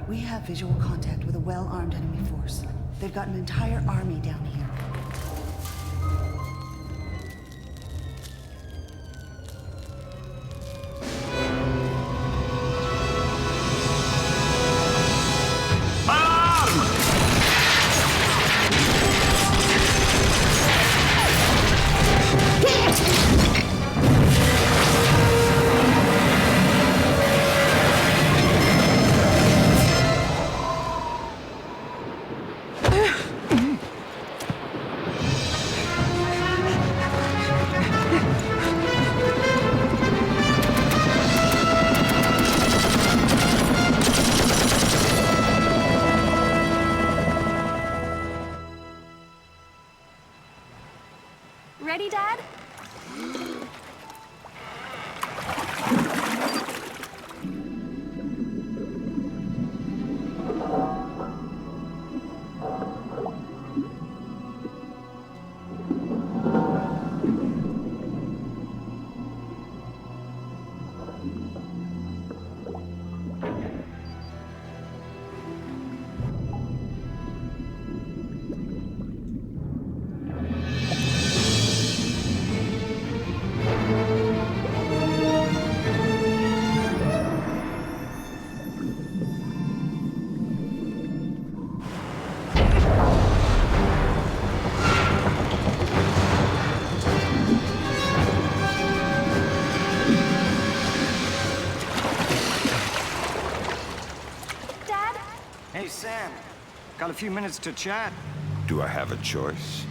We have visual contact with a well-armed enemy force. They've got an entire army down here. Ready, Dad? Hey, Sam. Got a few minutes to chat? Do I have a choice?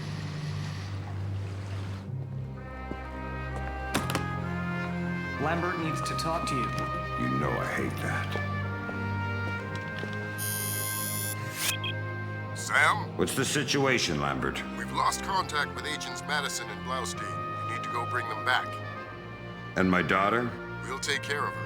Lambert needs to talk to you. You know I hate that. Sam? What's the situation, Lambert? We've lost contact with Agents Madison and Blaustein. You need to go bring them back. And my daughter? We'll take care of her.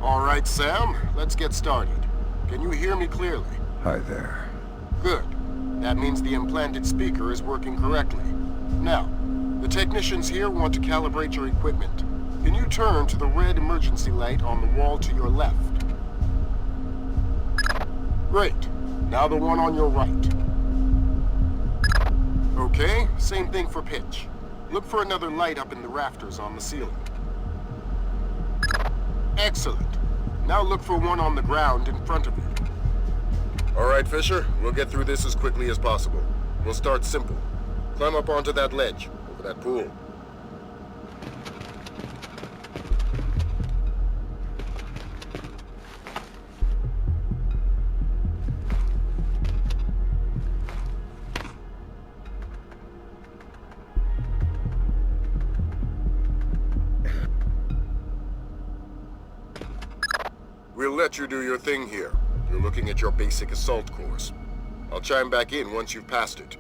All right, Sam, let's get started. Can you hear me clearly? Hi there. Good. That means the implanted speaker is working correctly. Now, the technicians here want to calibrate your equipment. Can you turn to the red emergency light on the wall to your left? Great. Now the one on your right. Okay, same thing for pitch. Look for another light up in the rafters on the ceiling. Excellent. Now look for one on the ground in front of you. All right, Fisher. We'll get through this as quickly as possible. We'll start simple. Climb up onto that ledge, over that pool. We'll let you do your thing here. You're looking at your basic assault course. I'll chime back in once you've passed it.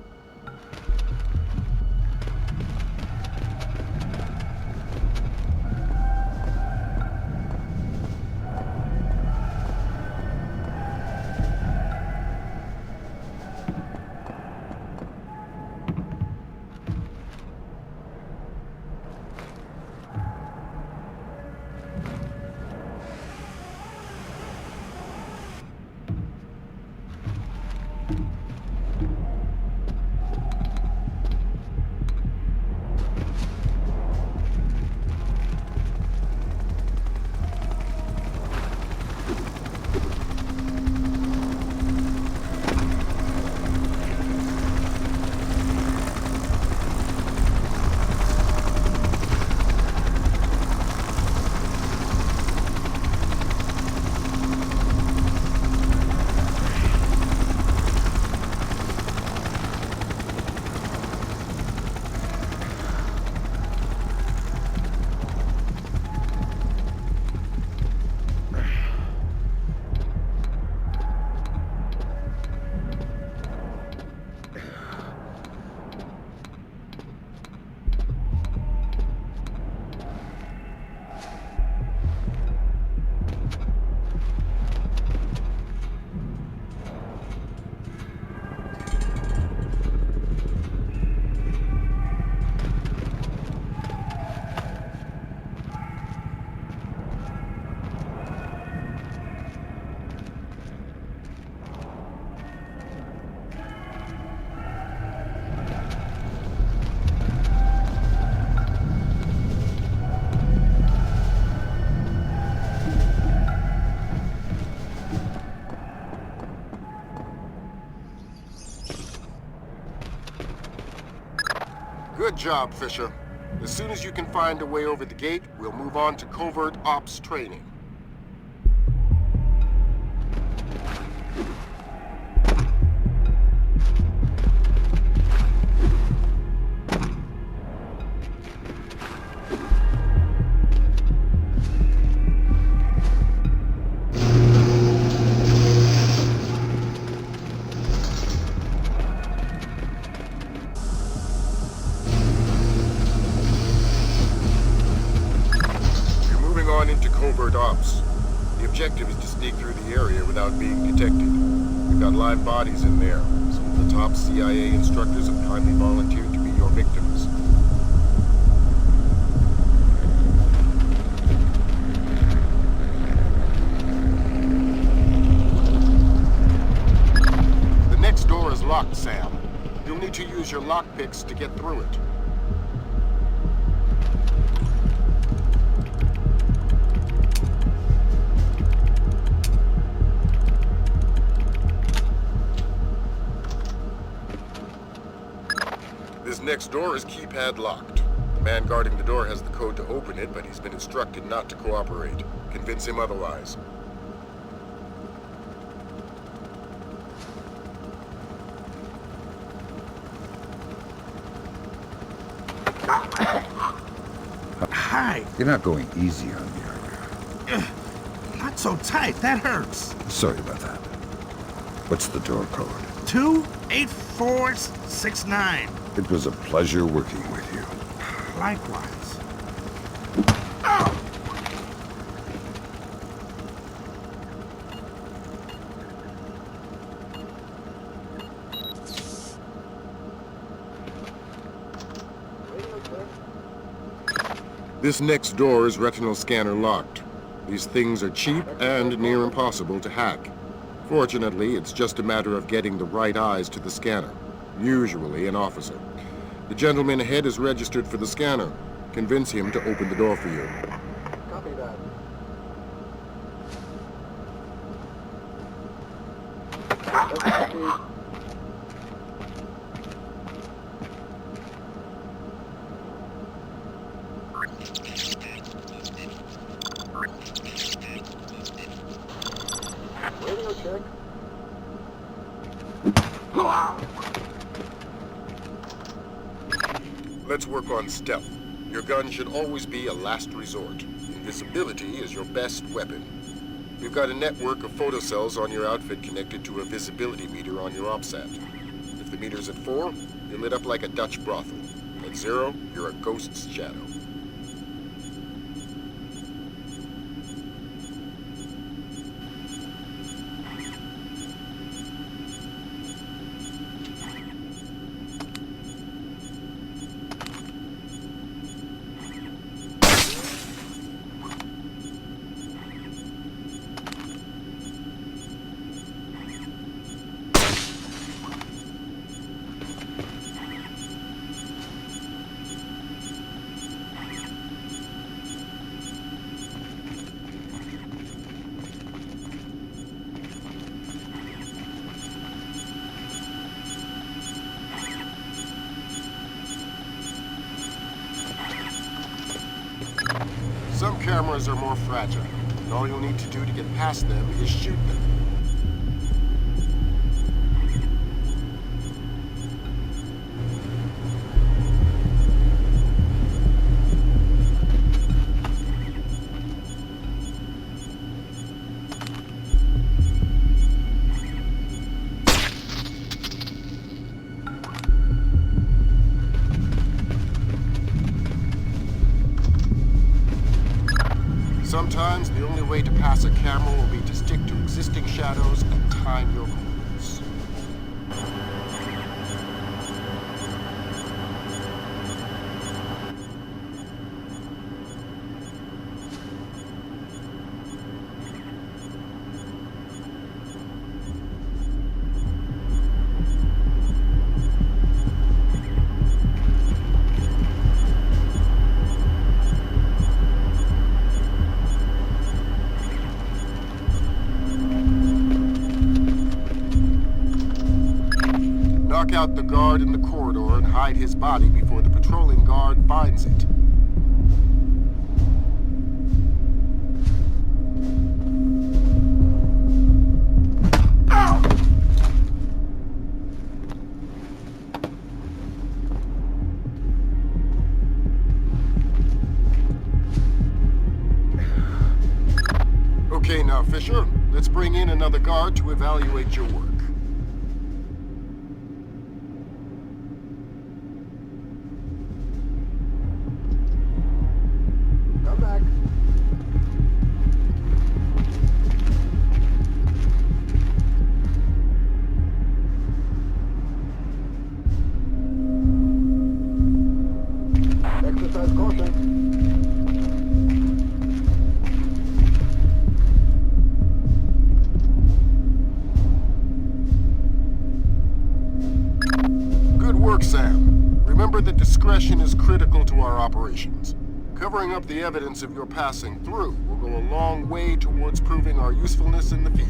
job, Fisher. As soon as you can find a way over the gate, we'll move on to covert ops training. Covert ops. The objective is to sneak through the area without being detected. We've got live bodies in there. Some of the top CIA instructors have kindly volunteered to be your victims. The next door is locked, Sam. You'll need to use your lockpicks to get through it. This next door is keypad locked. The man guarding the door has the code to open it, but he's been instructed not to cooperate. Convince him otherwise. Hi. You're not going easy on me, are you? Not so tight. That hurts. Sorry about that. What's the door code? 28469. It was a pleasure working with you. Likewise. This next door is retinal scanner locked. These things are cheap and near impossible to hack. Fortunately, it's just a matter of getting the right eyes to the scanner, usually an officer. The gentleman ahead is registered for the scanner. Convince him to open the door for you. Copy that. Radio check. Let's work on stealth. Your gun should always be a last resort. Invisibility is your best weapon. We've got a network of photocells on your outfit connected to a visibility meter on your OPSAT. If the meter's at 4, you're lit up like a Dutch brothel. At 0, you're a ghost's shadow. Some cameras are more fragile, and all you'll need to do to get past them is shoot them. Sometimes the only way to pass a camera will be to stick to existing shadows and time your moves. Knock out the guard in the corridor and hide his body before the patrolling guard finds it. Okay, now, Fisher, let's bring in another guard to evaluate your work. Come back. Exercise caution. Sam, remember that discretion is critical to our operations. Covering up the evidence of your passing through will go a long way towards proving our usefulness in the field.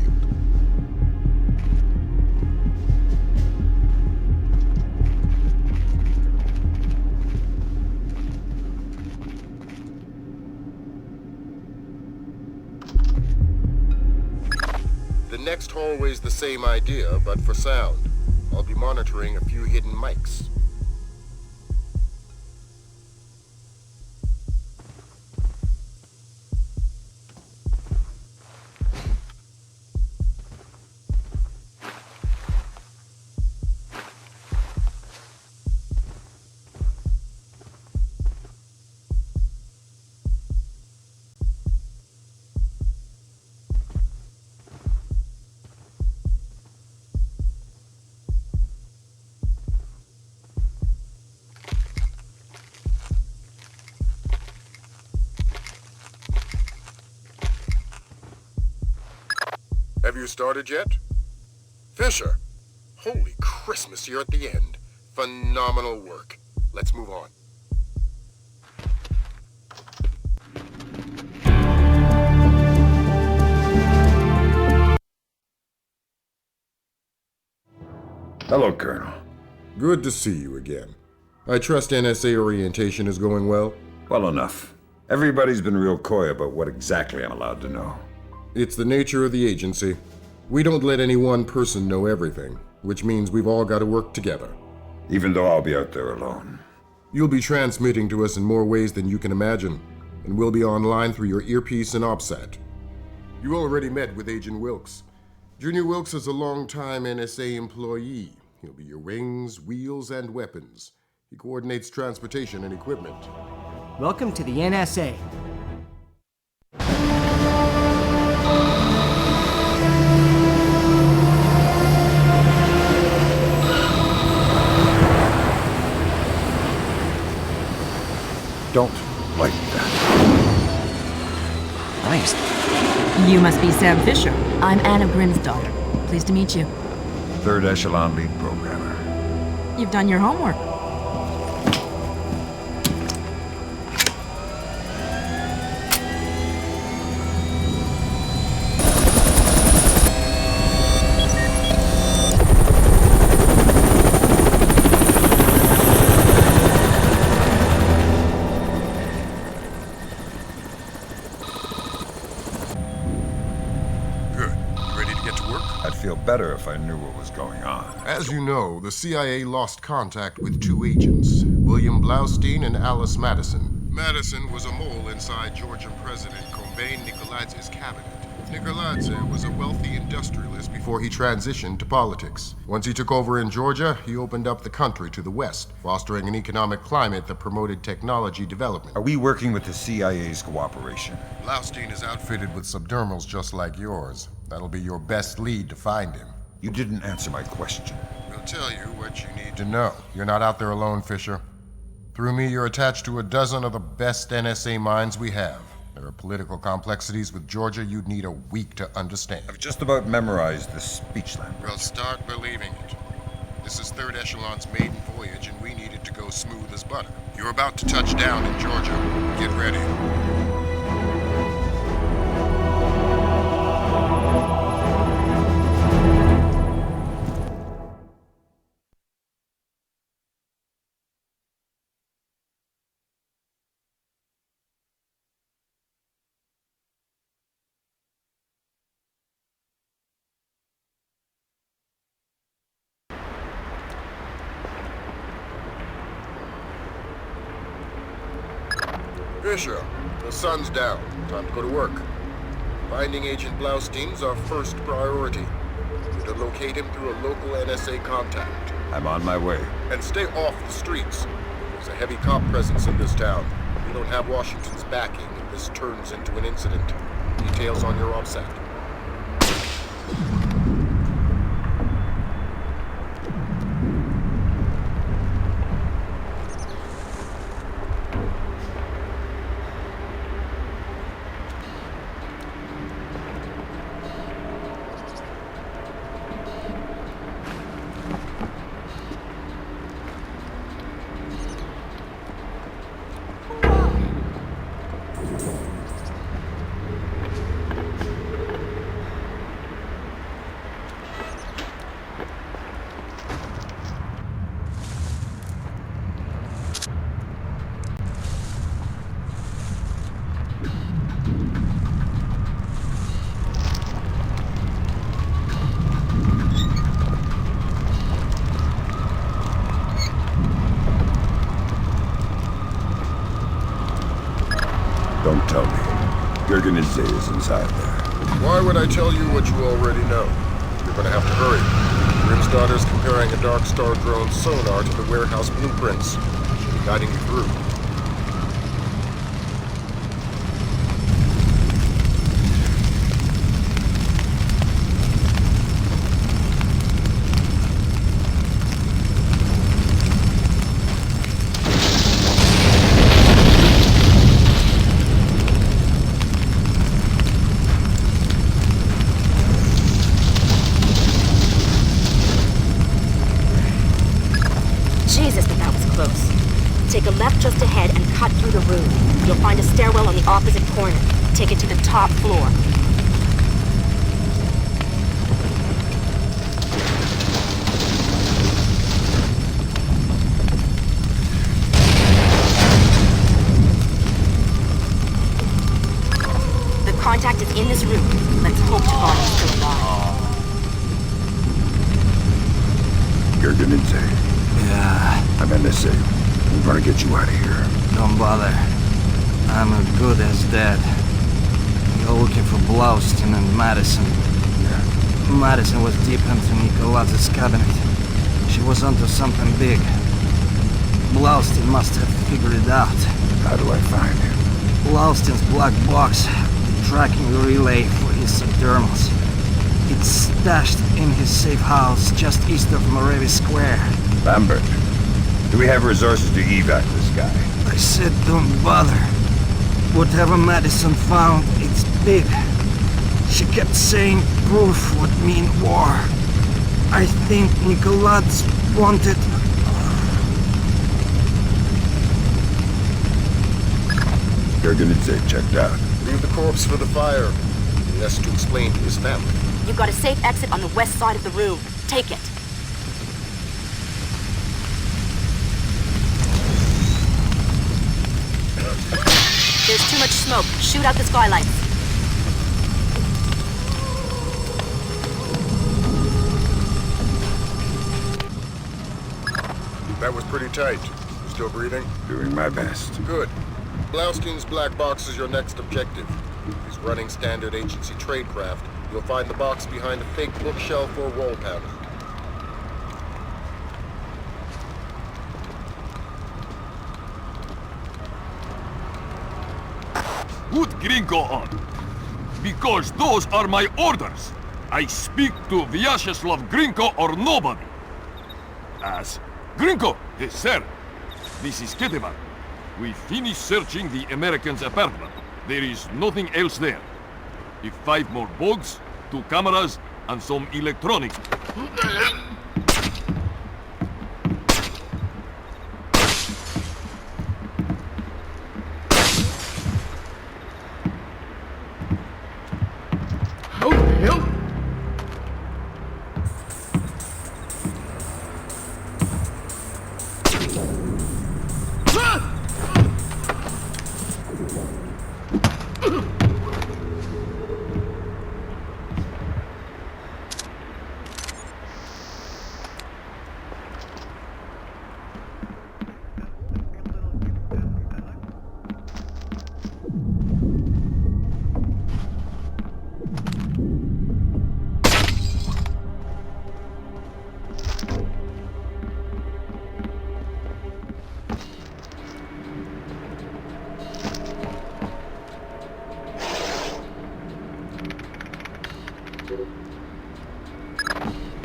The next hallway's the same idea, but for sound. I'll be monitoring a few hidden mics. Have you started yet? Fisher! Holy Christmas, you're at the end. Phenomenal work. Let's move on. Hello, Colonel. Good to see you again. I trust NSA orientation is going well? Well enough. Everybody's been real coy about what exactly I'm allowed to know. It's the nature of the agency. We don't let any one person know everything, which means we've all got to work together. Even though I'll be out there alone. You'll be transmitting to us in more ways than you can imagine, and we'll be online through your earpiece and OPSAT. You already met with Agent Wilkes. Junior Wilkes is a long-time NSA employee. He'll be your wings, wheels, and weapons. He coordinates transportation and equipment. Welcome to the NSA. Don't like that. Nice. You must be Sam Fisher. I'm Anna Grimsdahl. Pleased to meet you. Third echelon lead programmer. You've done your homework. Better if I knew what was going on. As you know, the CIA lost contact with two agents, William Blaustein and Alice Madison. Madison was a mole inside Georgian President Kombain Nikolaidze's cabinet. Nikolaidze was a wealthy industrialist before he transitioned to politics. Once he took over in Georgia, he opened up the country to the West, fostering an economic climate that promoted technology development. Are we working with the CIA's cooperation? Blaustein is outfitted with subdermals just like yours. That'll be your best lead to find him. You didn't answer my question. We'll tell you what you need to know. You're not out there alone, Fisher. Through me, you're attached to a dozen of the best NSA minds we have. There are political complexities with Georgia you'd need a week to understand. I've just about memorized the speech language. Well, start believing it. This is Third Echelon's maiden voyage, and we need it to go smooth as butter. You're about to touch down in Georgia. Get ready. Fisher, the sun's down. Time to go to work. Finding Agent Blaustein's our first priority. You're to locate him through a local NSA contact. I'm on my way. And stay off the streets. There's a heavy cop presence in this town. We don't have Washington's backing if this turns into an incident. Details on your OPSAT. Don't tell me. Gergenidze is inside there. Why would I tell you what you already know? You're gonna have to hurry. Grim's daughter's comparing a Dark Star drone sonar to the warehouse blueprints. She'll be guiding you through. Jesus, but that was close. Take a left just ahead and cut through the room. You'll find a stairwell on the opposite corner. Take it to the top floor. The contact is in this room. Let's hope Javon is still alive. Gergenidze. Yeah, I'm NSA. I'm gonna get you out of here. don't bother. I'm as good as dead. You're looking for Blaustein and Madison. Yeah. Madison was deep into Nicolaz's cabinet. She was onto something big. Blaustein must have figured it out. How do I find him? Blaustein's black box, the tracking relay for his subdermals. It's stashed in his safe house just east of Morevi Square. Lambert, do we have resources to evac this guy? I said don't bother. Whatever Madison found, it's big. She kept saying proof would mean war. I think Nicolaz wanted... Gergenidze checked out. Leave the corpse for the fire. He has to explain to his family. You've got a safe exit on the west side of the room. Take it. There's too much smoke. Shoot out the skylights. That was pretty tight. Still breathing? Doing my best. Good. Blaustein's black box is your next objective. If he's running standard agency tradecraft, you'll find the box behind a fake bookshelf or wall panel. Put Gringo on. Because those are my orders. I speak to Vyacheslav Gringo or nobody. As Gringo, yes, sir. This is Ketevan. We finished searching the American's apartment. There is nothing else there. If 5 more bugs, 2 cameras, and some electronics. How the hell?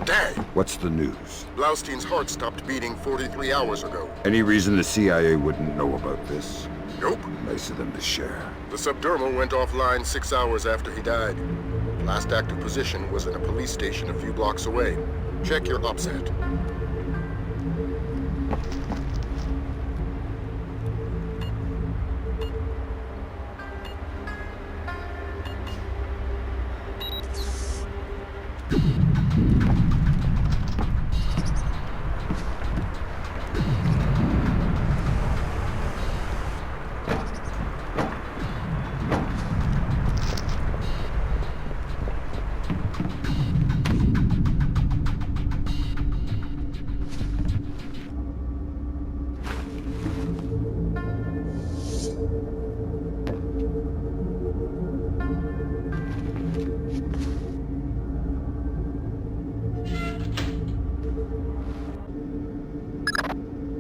Dang! What's the news? Blaustein's heart stopped beating 43 hours ago. Any reason the CIA wouldn't know about this? Nope. Nice of them to share. The subdermal went offline 6 hours after he died. Last active position was in a police station a few blocks away. Check your upset.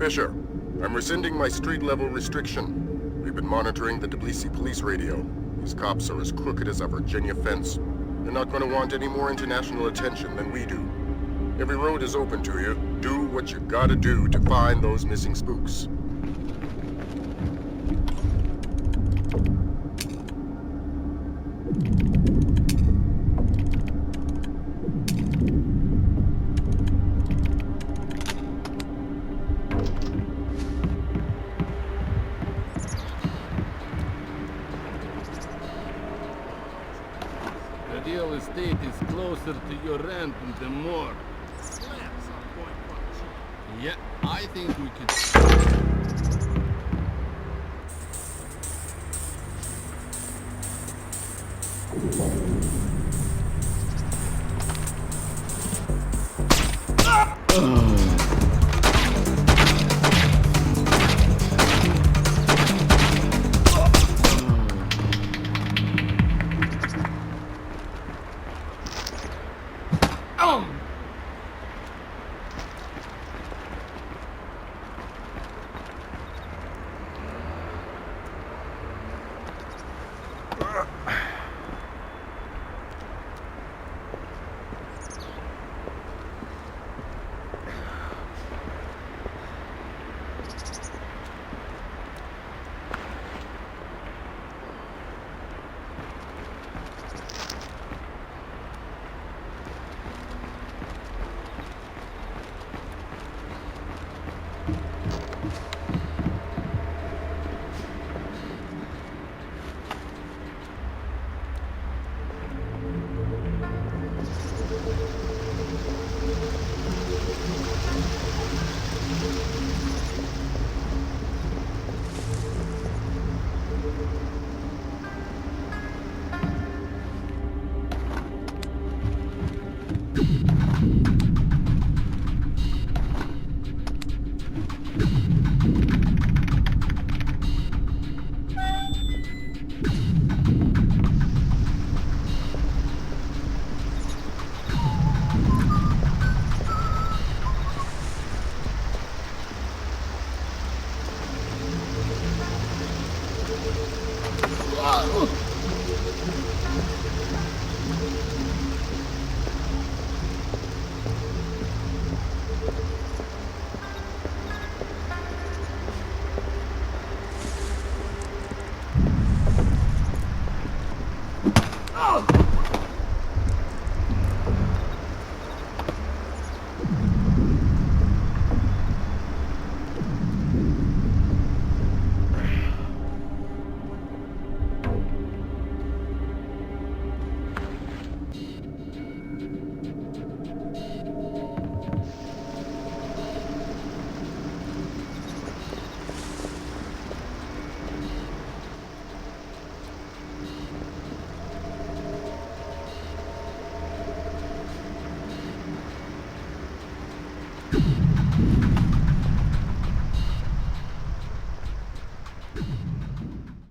Fisher, I'm rescinding my street-level restriction. We've been monitoring the Tbilisi police radio. These cops are as crooked as a Virginia fence. They're not going to want any more international attention than we do. Every road is open to you. Do what you gotta do to find those missing spooks. The real estate is closer to your rent than the morgue. Yeah, I think we could...